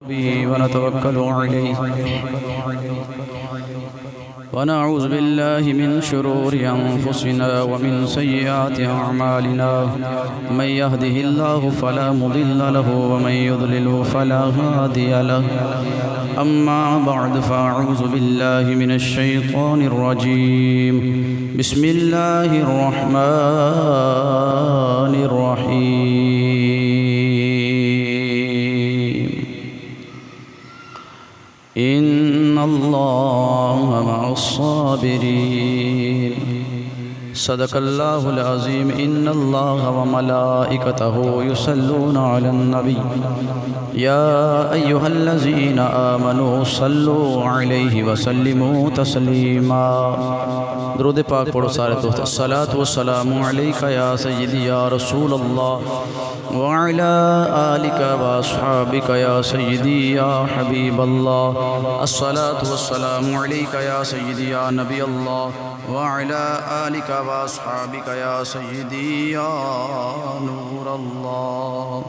به ونتوكل عليه ونعوذ بالله من شرور أنفسنا ومن سيئات أعمالنا من يهده الله فلا مضل له ومن يضلل فلا هادي له أما بعد فأعوذ بالله من الشيطان الرجيم بسم الله الرحمن الرحيم إن الله مع الصابرين صدق الله العظيم إن الله وملائكته يصلون على النبي يا أيها الذين آمنوا صلوا عليه وسلموا تسليما درود پاک پڑھو سارے دوست الصلاة والسلام علیکہ یا سیدی یا رسول اللہ وعلا آلک واصحابک یا سیدی یا حبیب اللہ الصلاة والسلام علیکہ یا سیدی یا نبی اللہ وعلا آلک واصحابک یا سیدی یا نور اللہ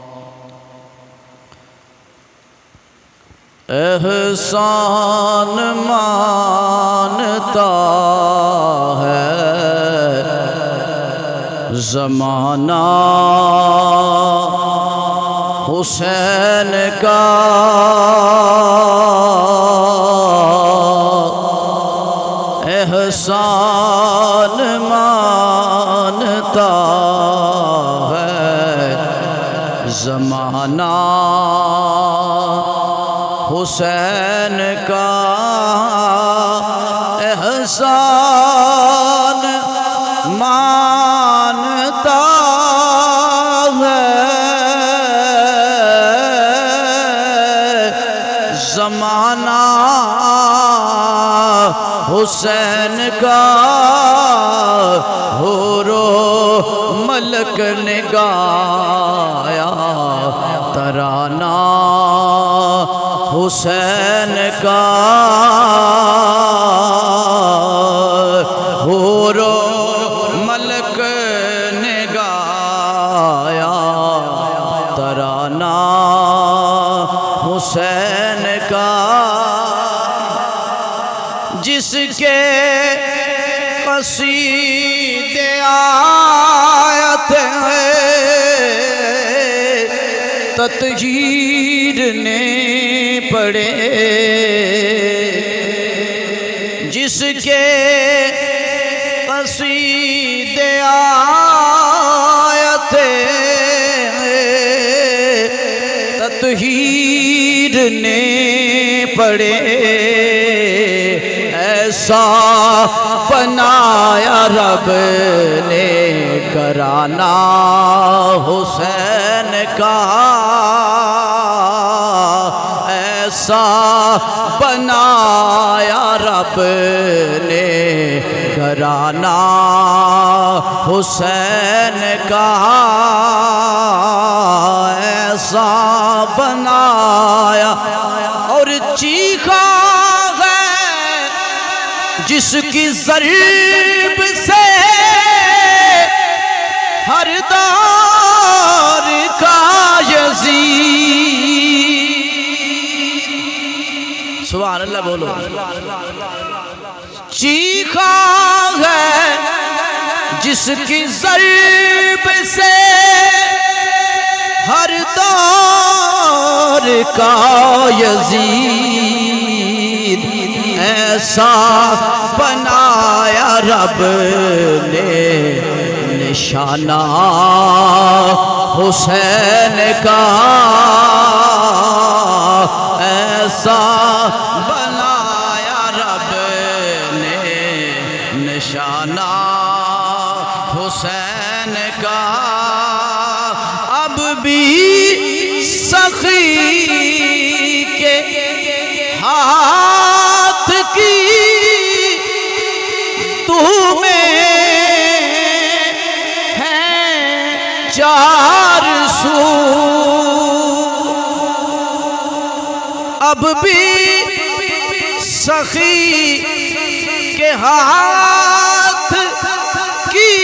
احسان مانتا ہے زمانہ حسین کا احسان مانتا ہے زمانہ حسین کا احسان مانتا ہے زمانہ حسین کا حور و ملک نے گایا ترانہ حسین کا حور و ملک نے گایا ترانہ حسین کا جس کے قصیدے آیت ہیں تطہیر نے پڑھے جس کے قصیدے آیت تطہیر نے پڑھے ایسا بنایا رب نے گھرانہ حسین کا ایسا بنایا رب نے گھرانہ حسین کا ایسا بنایا اور چیخا ہے جس کی ضرب سے ہر دور کا یزید سبحان اللہ بولو چیخا ہے جس کی ضرب سے ہر دور کا یزید ایسا بنایا رب نے نشانہ حسین کا ایسا بنایا رب نے نشانہ حسین کا اب بھی سخی کے ہاتھ کی تمہیں ہیں چار سو اب بھی سخی کے ہاتھ کی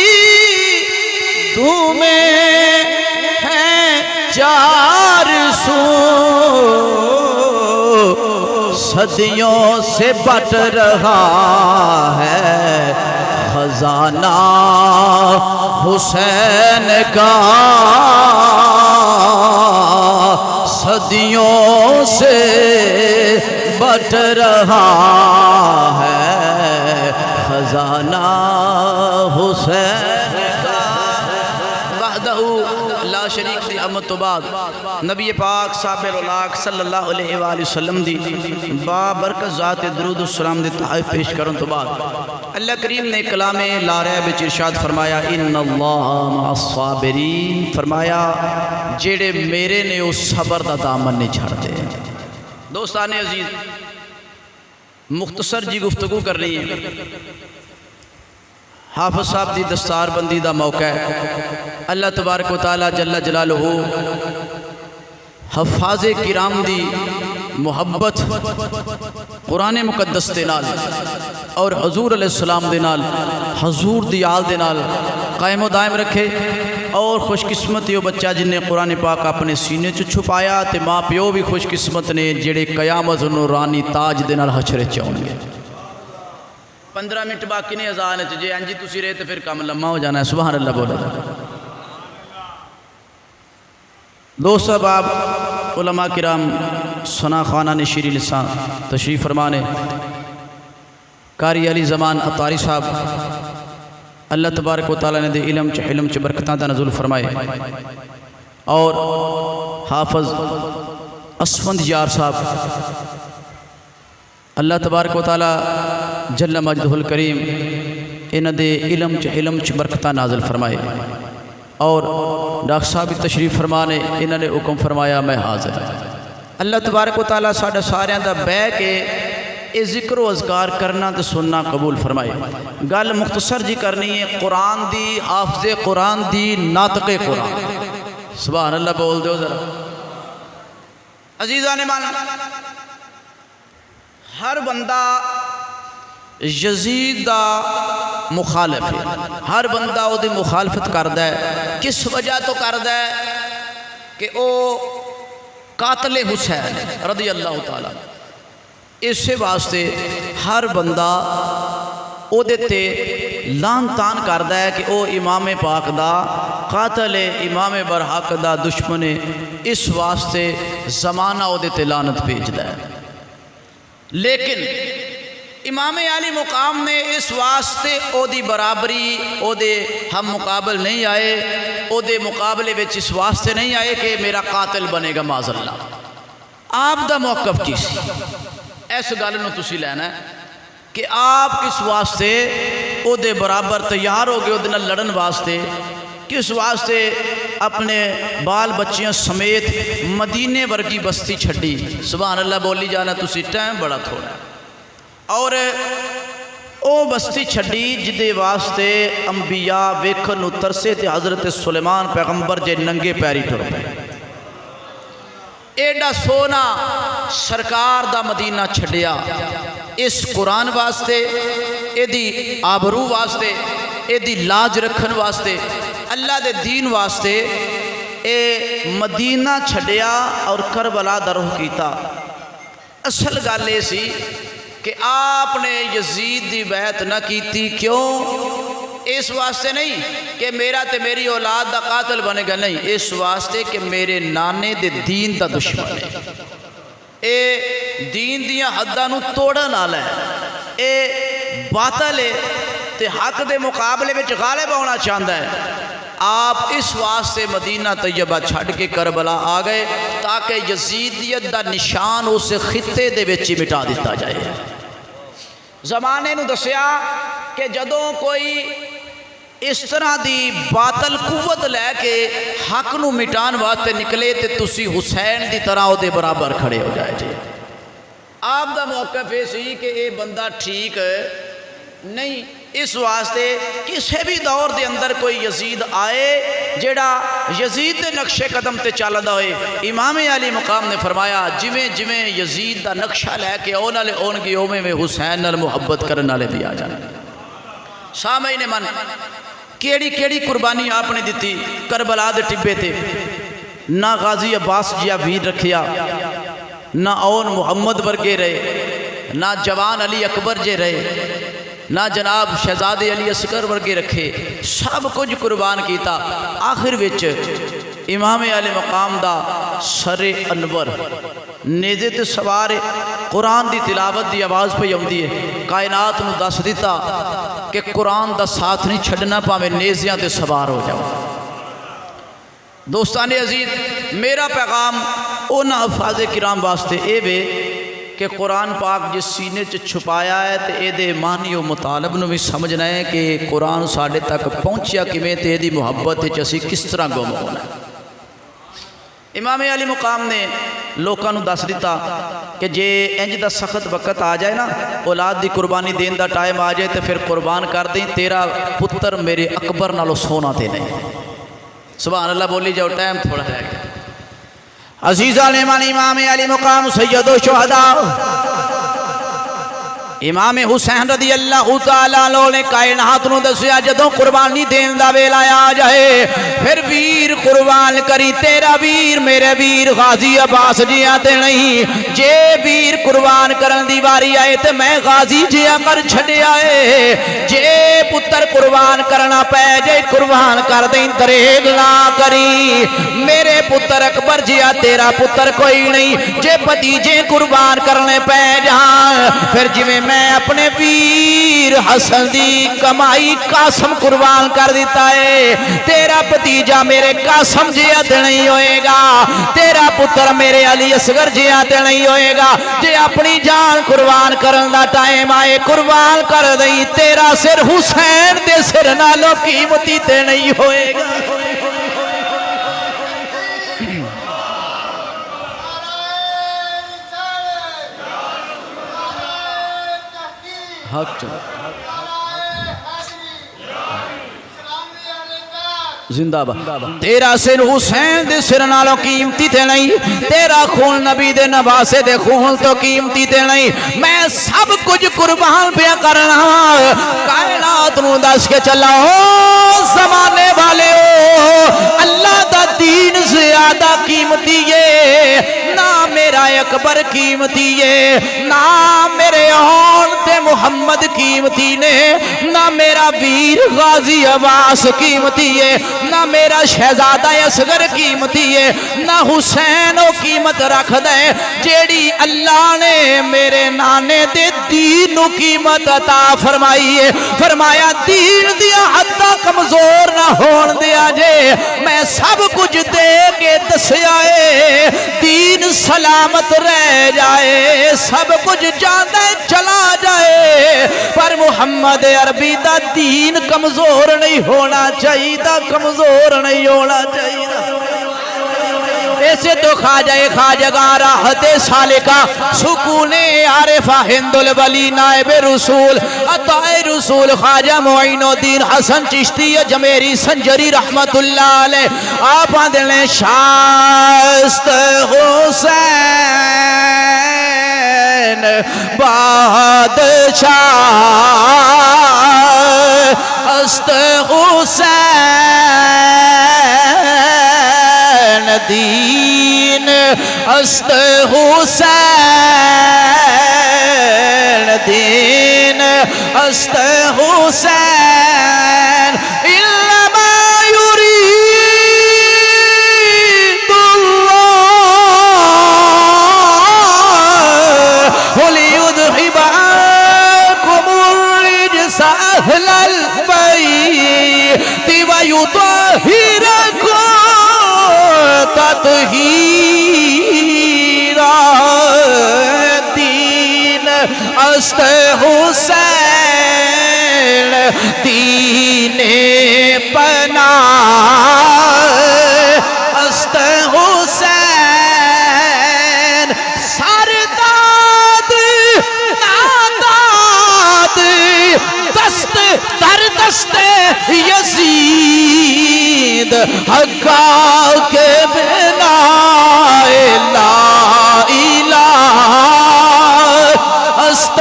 تمہیں ہیں چار سو صدیوں سے بٹ رہا ہے خزانہ حسین کا، صدیوں سے بٹ رہا ہے خزانہ حسین کا۔ وحدہ لا شریک دی امت تو بعد نبی پاک صابر الاخ صلی اللہ علیہ وآلہ وسلم دی بابرکت ذات درود السلام دی تحائف پیش کرن تو بعد اللہ کریم نے کلام لا ریب وچ ارشاد فرمایا ان اللہ مع الصابرین، فرمایا جیڑے میرے نے اس صبر دا دامن نہیں چھڑ دے۔ دوستان عزیز مختصر جی گفتگو کر رہی ہیں، حافظ صاحب دی دستار بندی دا موقع ہے۔ اللہ تبارک و تعالی جل جلالہ حفاظ کرام دی محبت قرآن مقدس دے نال اور حضور علیہ السلام دے نال، حضور دی آل دے نال قائم و دائم رکھے، اور خوش قسمت یہ بچہ جن نے قرآن پاک اپنے سینے چ چھپایا، تے ماں پیو بھی خوش قسمت نے جڑے قیامت نورانی تاج دے نال حشر چ آؤں گے۔ 15 منٹ باقی نے اذان چ، جے انجی تسی رہے تو پھر کام لمحہ ہو جانا ہے۔ سبحان اللہ بولو۔ دوست احباب علماء کرام، ثنا خوانان شیریں لسان تشریف فرمانے، قاری علی زمان عطاری صاحب اللہ تبارک و تعالیٰ نے دے علم چ حلم چ برکتاں دا نزول فرمائے، اور حافظ اسفند یار صاحب اللہ تبارک و تعالیٰ جل مجدہ الکریم انہ دے علم چ حلم چ برکتاں نازل فرمائے، اور ڈاکٹر صاحب تشریف فرمانے انہوں نے حکم فرمایا میں حاضر ہوں۔ اللہ تبارک و تعالیٰ ساڈا ساریاں دا بہ کے اے ذکر و اذکار کرنا تے سننا قبول فرمائے۔ گل مختصر جی کرنی ہے قرآن دی، حافظ قرآن دی، ناطق قرآن۔ سبحان اللہ بول دو ذرا۔ عزیزان مان، ہر بندہ یزید دا مخالف ہے، ہر بندہ او دی مخالفت کردا ہے۔ کس وجہ تو کردا ہے کہ او قاتل حسین رضی اللہ تعالیٰ، اس واسطے ہر بندہ او دیتے لان تان کردا ہے کہ او امام پاک دا قاتل ہے، امام برحق دا دشمن ہے، اس واسطے زمانہ او دیتے لانت بھیجدا ہے۔ لیکن امام عالی مقام نے اس واسطے او دی برابری، او دے ہم مقابل نہیں آئے، او دے مقابلے وچ اس واسطے نہیں آئے کہ میرا قاتل بنے گا معاذ اللہ۔ آپ دا موقف کی سی؟ ایس گل نو تسی لینا ہے کہ آپ کس واسطے او دے برابر تیار ہو گئے، او دے نال لڑن واسطے، کس واسطے اپنے بال بچیاں سمیت مدینے ورگی بستی چھڈی؟ سبحان اللہ بولی جانا تسی، ٹائم بڑا تھوڑا ہے۔ اور او بستی چھڈی جدے واسطے انبیاء ویکھن نو ترسے تے حضرت سلیمان پیغمبر جے ننگے پیری ٹر پے۔ ایڈا سونا سرکار دا مدینہ چھڈیا اس قرآن واسطے، اے دی آبرو واسطے، اے دی لاج رکھن واسطے، اللہ دے دین واسطے اے مدینہ چھڈیا اور کربلا دا رخ کیتا۔ اصل گل یہ سی کہ آپ نے یزید دی بیعت نہ کیتی، کیوں؟ اس واسطے نہیں کہ میرا تے میری اولاد دا قاتل بنے گا، نہیں، اس واسطے کہ میرے نانے دے دین دا دشمن ہے، اے دین دیاں حداں نو توڑن والا ہے، اے باطل ہے تے حق دے مقابلے وچ غالب ہونا چاہتا ہے۔ آپ اس واسطے مدینہ طیبہ چھڑ کے کربلا آ گئے تاکہ یزیدیت دا نشان اس خطے دے وچ مٹا دیتا جائے۔ زمانے نو دسیا کہ جدوں کوئی اس طرح دی باطل قوت لے کے حق نو مٹان واسطے نکلے تے تسی حسین دی طرح او دے برابر کھڑے ہو جائے جی۔ آپ دا موقف یہ سی کہ اے بندہ ٹھیک نہیں، اس واسطے کسی بھی دور دے اندر کوئی یزید آئے جیڑا یزید دے نقش قدم تے چلدا ہوئے، امام علی مقام نے فرمایا جویں جویں یزید دا نقشہ لے کے آن والے آن گے اوویں میں حسین نال محبت کرن والے بھی آ جانے۔ سامعین من، کیڑی کیڑی قربانی آپ نے دیتی کربلا دے ٹبے تے، نہ غازی عباس جیا ویر رکھیا، نہ اون محمد ورگے رہے، نہ جوان علی اکبر جے رہے نہ جناب شہزادے علی اصغر ورگے رکھے سب کچھ قربان کیتا آخر وچ امام علی مقام دا سر انور نیزے تے سوار قرآن دی تلاوت دی آواز پہ آوندی ہے کائنات نو دس دیتا کہ قرآن دا ساتھ نہیں چھڈنا پاویں نیزیاں تے سوار ہو جاؤ دوستان عزیز میرا پیغام اونا حفاظ کرام واسطے اے وے کہ قرآن پاک جس سینے چ چھپایا ہے تے اے دے معنی و مطالب نو بھی سمجھنا ہے کہ قرآن ساڈے تک پہنچیا کیویں تے اے دی محبت وچ اسی کس طرح گم ہونا ہے امام علی مقام نے لوکاں نو دس دیتا کہ جے انج دا سخت وقت آ جائے نا اولاد دی قربانی دین دا ٹائم آ جائے تے پھر قربان کر دیں تیرا پتر میرے اکبر نالو سونا تے نہیں سبحان اللہ بولی جاؤ ٹائم تھوڑا ہے عزیزان امام علی مقام سید و شہداء امام حسین رضی اللہ تعالیٰ عنہ نے کائنات نو دسیا جدوں قربانی دین دا ویلا آ جائے پھر ویر قربان کری تیرا ویر میرے ویر غازی عباس جیاں تے نہیں جے ویر قربان کرن دی واری آئے تے میں غازی جیاں کر چھڑے آئے جے پتر قربان کرنا پہ جے قربان کر دیں دریگ نہ کری میرے پتر اکبر جیاں تیرا پتر کوئی نہیں جے بھتیجے قربان کرنے پہ جہاں پھر جویں میں اپنے ویر حسن دی کمائی قاسم قربان کر دیتا ہے تیرا بھتیجا میرے قاسم جیات نہیں ہوئے گا تیرا پتر میرے علی اصغر جیات نہیں ہوئے گا جے اپنی جان قربان کرن دا ٹائم آئے قربان کر دیں تیرا سر حسین دے سر نالوں قیمتی تے نہیں ہوئے گا حق چلا زندہ با تیرا سر حسین دے سر نالوں قیمتی تے نہیں تیرا خون نبی دے نواسے دے خون تو قیمتی تے نہیں میں سب کچھ قربان پہ کرنا کائنات نو دس کے چلا ہو زمانے والے ہو اللہ دا دین زیادہ قیمتی ہے نہ میرا اکبر قیمتی ہے نہ میرے آن تے محمد قیمتی نے نہ میرا ویر غازی عباس قیمتی ہے نہ میرا شہزادہ اصغر قیمتی ہے نہ حسین و قیمت رکھ دے جیڑی اللہ نے میرے نانے دے دین و قیمت عطا فرمائی ہے فرمایا دین دیا حتی کمزور نہ ہون دیا جے میں سب کچھ دے کے دسیا ہے دین سلامت رہ جائے سب کچھ جانے چلا جائے پر محمد عربی دا دین کمزور نہیں ہونا چاہیے کمزور نہیں ہونا چاہیے ایسے تو خواجہ راحت سالکہ سکون عارفہ ہند الولی نائب رسول عطا رسول خواجہ معین الدین حسن چشتی جمیری سنجری رحمت اللہ علیہ آپ آدھنے شاست حسین بادشاہ است حسین دین است حسین دین است حسین انما یرید اللہ لیذہب عنکم الرجس اہل البیت ویطہرکم تطہیرا دین است حسین دین پناہ است حسین سرداد ناداد دست در دست یزید حقا کے بنا لا الہ است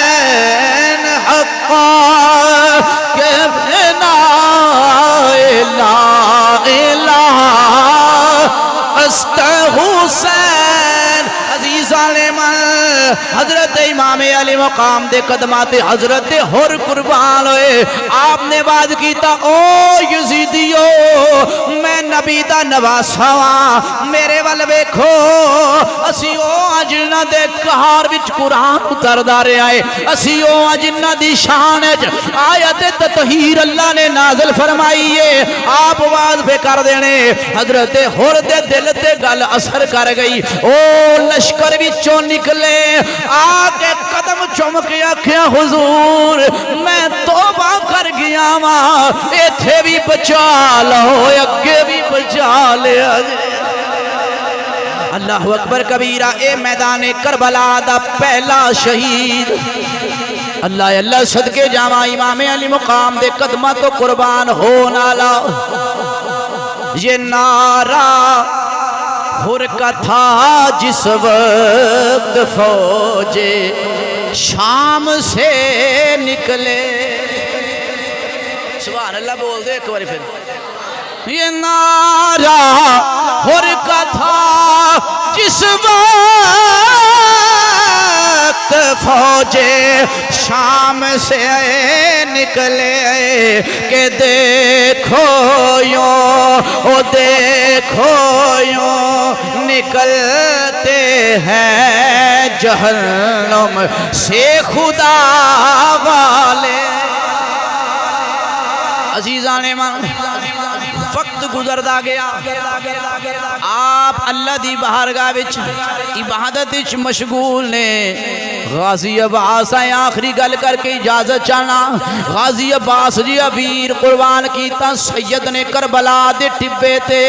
حسین حقا کے بنا لا الہ است حسین عزیزہ ظالمان حضرت امام علی مقام دے قدمات حضرت ہر قربان ہوئے آپ نے بات کیتا او یزیدیو میں نبی دا نواسا میرے وال ویکھو اسی او اجنہ دے کہار وچ قرآن اتر دارے آئے اسی او اجنہ دی شان آیت تطہیر اللہ نے نازل فرمائیے آپ آواز پہ کر دینے حضرت ہر دے دل تے گل اثر کر گئی او لشکر بھی چون نکلے آگے قدم چمکے آکھیا حضور میں توبہ کر گیا ماں ایتھے بھی بچا لو اگے بھی بچا لیا اللہ اکبر کبیرہ اے میدان کربلا دا پہلا شہید اللہ اللہ صدقے جامع امام علی مقام دے قدمہ تو قربان ہونا لا یہ نعرہ ہر کا تھا جس وقت فوج شام سے نکلے سبحان اللہ بول دے ایک باری پھر یہ نعرہ ہر کا تھا جس وقت فوج شام سے نکلے کہ دیکھو یوں او دیکھو یوں نکلتے ہیں جہنم سے خدا والے عزیزان ایمان وقت گزردا گیا آپ اللہ دی بارگاہ وچ عبادت وچ مشغول نے غازی عباس آئے آخری گل کر کے اجازت چاہنا غازی عباس جی ویر قربان کیتا سید نے کربلا دے ٹبے تے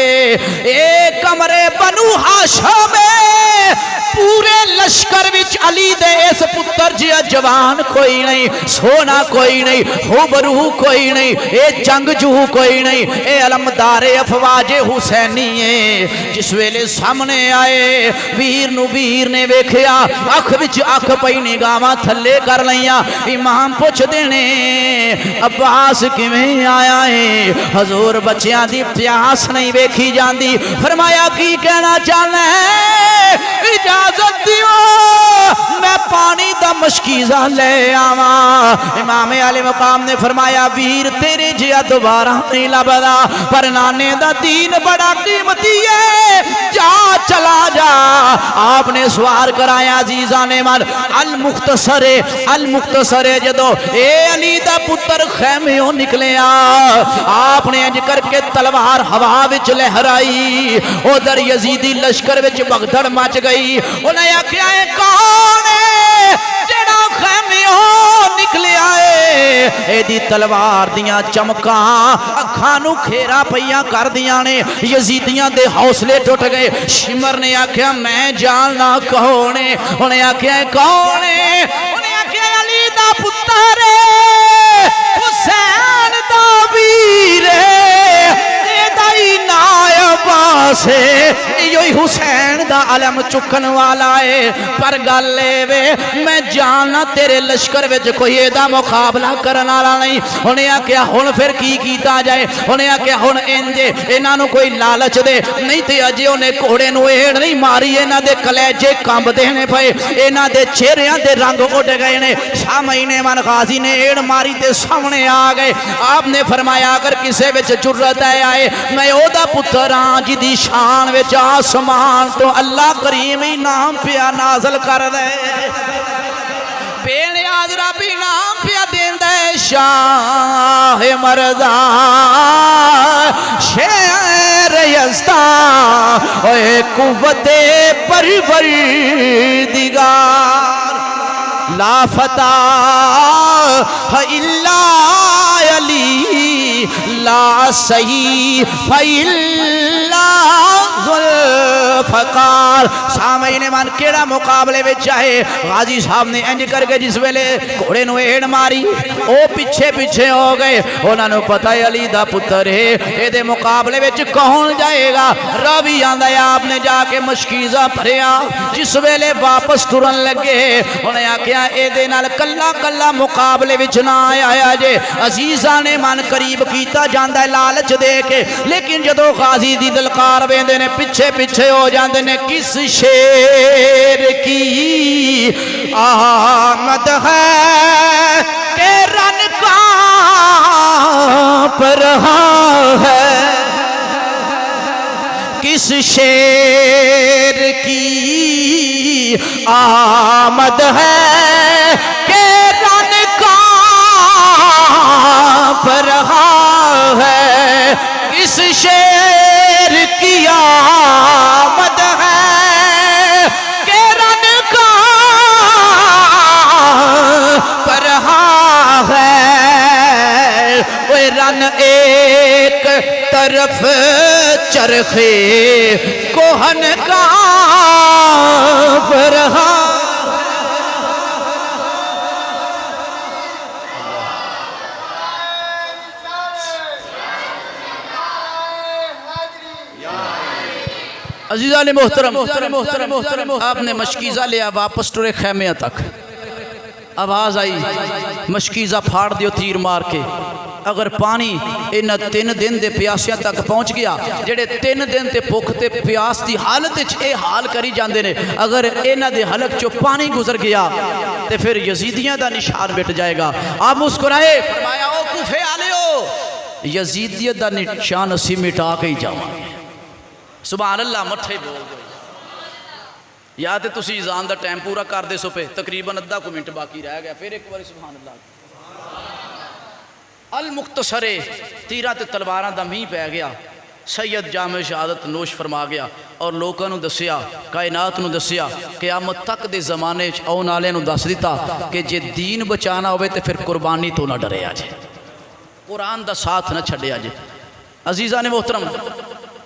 ایک کمرے بنو ہاشم میں پورے لشکر وچ علی دے اس پتر جی جوان کوئی نہیں سونا کوئی نہیں خوبرو کوئی نہیں اے جنگجو کوئی نہیں اے علمدار افواج حسینی ہے جس ویلے سامنے آئے ویر نے ویکھیا اکھ وچ اکھ پئی نگاہاں تھلے کر لیاں امام پوچھ دینے عباس کیویں آیا ہے حضور بچیاں دی پیاس نہیں ویکھی جاندی فرمایا کی کہنا چاہنا ہے اجازت دیو میں پانی دا مشکیزہ لے آواں امام علی مقام نے فرمایا ویر تیرے جیا دوبارہ نہیں لبدا پر نانے دا دین بڑا قیمتی ہے جا چلا جا آپ نے سوار کرایا عزیزان ایمان المختصر جدو اے علی دا پتر خیمیوں نکلے آپ نے انج کر کے تلوار ہوا وچ لہرائی ادھر یزیدی لشکر وچ بغدڑ مچ گئی انہیں آکھیا ہے کون ہے جڑا خیمیوں نکلے آئے اے دی تلوار دیاں چمکاں اکھانو کھیرا پئیاں کر دیاں نے یزیدیاں دے حوصلے ٹوٹ گئے شمر نے آکھیا میں جاننا کون ہے انہیں آکھیا ہے کون ہے انہیں آکھیا علی دا پتر حسین دا ویر دائی نائب سے یہی حسین دا علم چکن والا ہے پر گل لے وے میں جاننا تیرے لشکر وچ کوئی ایدہ مقابلہ کرنا والا نہیں انہیں آکھیا ہن پھر کی کیتا جائے انہیں آکھیا ہن انجے انہاں کوئی لالچ دے نہیں تے اجے انہیں کوڑے نو ایڑ نہیں ماری انہاں دے کلیجے کمب دینے پئے انہاں دے چہریاں دے رنگ اڑ گئے نے سامنے من غازی نے ایڑ ماری تے سامنے آ گئے آپ نے فرمایا اگر کسے وچ جرت ہے آئے میں او دا پتر ہاں جدی شان وچ آسمان تو اللہ کریم ہی نام پیا نازل کر دے بے نیاز ربی نام پیا دین دے شاہ مرزا شیر یزدہ اے قوت پروردگار لا فتح الا علی لا سیف الا ذوالفقار سامعین من کیڑا مقابلے میں چاہے غازی صاحب نے انج کر کے جس ویلے گھوڑے نو ایڑ ماری او پیچھے ہو گئے انہاں نو پتہ ہے علی دا پتر ہے اے دے مقابلے وچ کون جائے گا راوی آندا ہے آپ نے جا کے مشکیزہ بھریا جس ویلے واپس ٹرن لگے انہیں آکھیا اے دے نال کلا کلا مقابلے وچ نہ آیا جے عزیزاں نے من قریب کیتا جاندا ہے لالچ دے کے لیکن جدو غازی دی دلکار ویندے نے پیچھے پیچھے ہو جاندے نے کس شیر کی آمد ہے کہ رن کانپ رہا ہے کس شیر کی آمد ہے کہ رن کانپ رہا ہے کس شیر کی آمد ہے کہ رن کانپ رہا ہے وہ رن ایک طرف چرخے کوہن کانپ رہا عزیزان محترم آپ نے مشکیزہ لیا واپس ٹرے خیمیہ تک آواز آئی مشکیزہ پھاڑ دیو تیر مار کے اگر پانی انہاں 3 دن دے پیاسیاں تک پہنچ گیا جڑے 3 دن تے بھوک تے پیاس دی حالت وچ اے حال کری جاندے نے اگر انہاں دے حلق چوں پانی گزر گیا تے پھر یزیدیاں دا نشان مٹ جائے گا آپ مسکرائے فرمایا او کوفے والےو یزیدیت دا نشان اسی مٹا کے ہی جاواں گے سبحان اللہ مٹھے بول گئے یا تے تسی اذان دا ٹائم پورا کر دے سو پہ تقریباً آدھا کو منٹ باقی رہ گیا پھر ایک بار سبحان اللہ المختصر تیرہ تے تلواراں دا مین پہ گیا سید جامع شہادت نوش فرما گیا اور لوکاں نو دسیا کائنات نو دسیا قیامت تک دے زمانے آن والے نو دس دیتا کہ جے دین بچانا ہوئے تے پھر قربانی تو نہ ڈرے آجے قرآن دا ساتھ نہ چھڑے آجے عزیزان محترم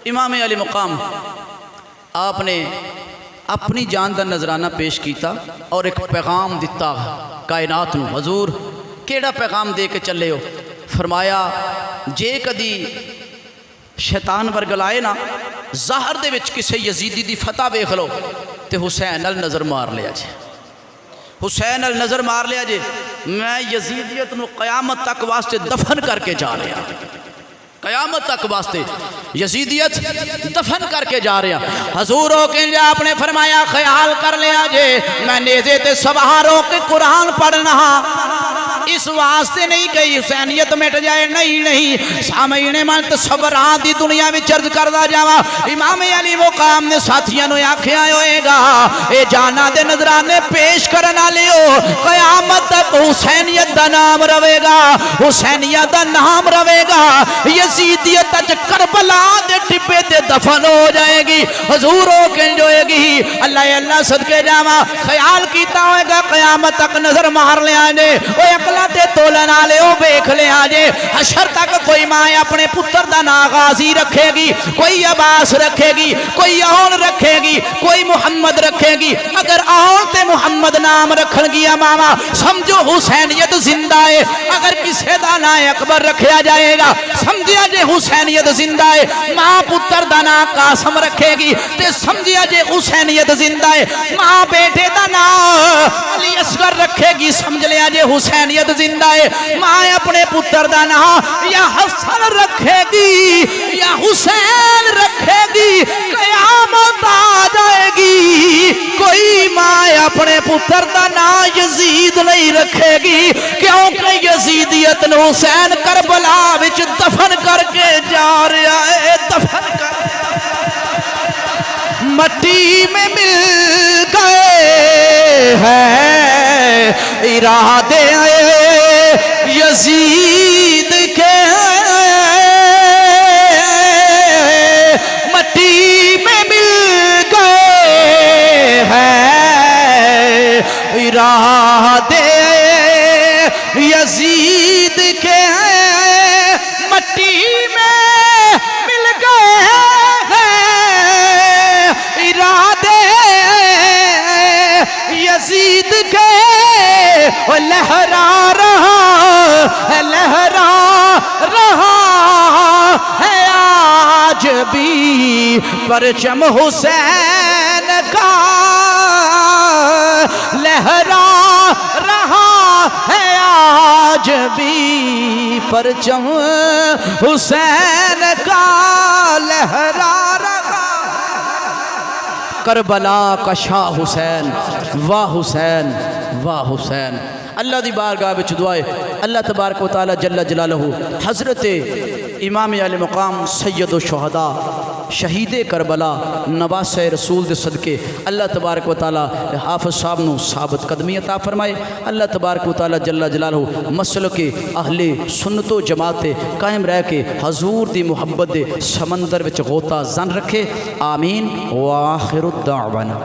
امام علی مقام آپ نے اپنی جان دا نظرانہ پیش کیتا اور ایک پیغام دیتا کائنات نو حضور کیڑا پیغام دے کے چلے ہو فرمایا جے کدی شیطان ورگلائے نا ظاہر دے وچ کسے یزیدی دی فتح ویکھ لو تے حسین ال نظر مار لیا جے حسین ال نظر مار لیا جے میں یزیدیت نو قیامت تک واسطے دفن کر کے جا رہا قیامت تک واسطے یزیدیت دفن کر کے جا رہا حضور ہو کے لیا آپ نے فرمایا خیال کر لیا جے میں نیزے تے سواروں کے قرآن پڑھنا اس واسطے نہیں کہ حسینیت مٹ جائے نہیں سامعین من تصورات دی دنیا میں چرد کردہ جاوا امام علی مقام نے ساتھیاں نو آنکھیں ہوئے گا اے جانا دے نظرانے پیش کرنا لیو قیامت تک حسینیت دا نام روے گا حسینیت دا نام روے گا یزیدیت تج کربلا دے ٹپے تے دفن ہو جائے گی حضور ہو کے جوئے گی اللہ صدقے جاوا خیال کیتا ہوئے گا قیامت تک نظر مار لے آنے وہ اقلا تے تولن آلے ہو بیکھ لے آجے حشر تک کوئی ماں اپنے پتر دا ناغازی رکھے گی کوئی عباس رکھے گی کوئی آن رکھے گی کوئی محمد رکھے گی اگر آن تے محمد نام رکھن گیا ماما سمجھو حسینیت زندہ ہے اگر کسے دا نا اکبر رکھیا جائے گا سمجھیا جے حسینیت زندہ ہے ماں پتر دا نا قاسم رکھے گی تے سمجھیا جے حسینیت زندہ ہے ماں بیٹے دا نا علی اصغر رکھے گی سمجھ لیا جے حسینیت زندہ ہے ماں اپنے پتر دا نا یا حسن رکھے گی یا حسین رکھے گی قیامت آ جائے گی کوئی ماں اپنے پتر دا نا یزید نہیں رکھے گی کیونکہ یزیدیت نے حسین کربلا وچ دفن کر کے جا رہا ہے دفن کر مٹی میں مل گئے ہیں ارادے یزید کے مٹی میں مل گئے ہیں ارادے یزید کے مٹی میں مل گئے ہیں ارادے یزید کے لہرا رہا ہے آج بھی پرچم حسین کا لہرا رہا ہے آج بھی پرچم حسین کا لہرا رہا کربلا کا شاہ حسین، واہ حسین واہ حسین۔ اللہ دی بارگاہ وچ دعائے اللہ تبارک و تعالی جل جلالہ حضرت امام علی مقام سید الشہداء شہید کربلا نواس رسول دے صدقے اللہ تبارک و تعالی حافظ صاحب نو ثابت قدمی عطا فرمائے۔ اللہ تبارک و تعالی جل جلالہ مسلک اہل سنت و جماعت قائم رہ کے حضور دی محبت دے سمندر وچ غوطہ زن رکھے، آمین۔ وآخر الدعوانا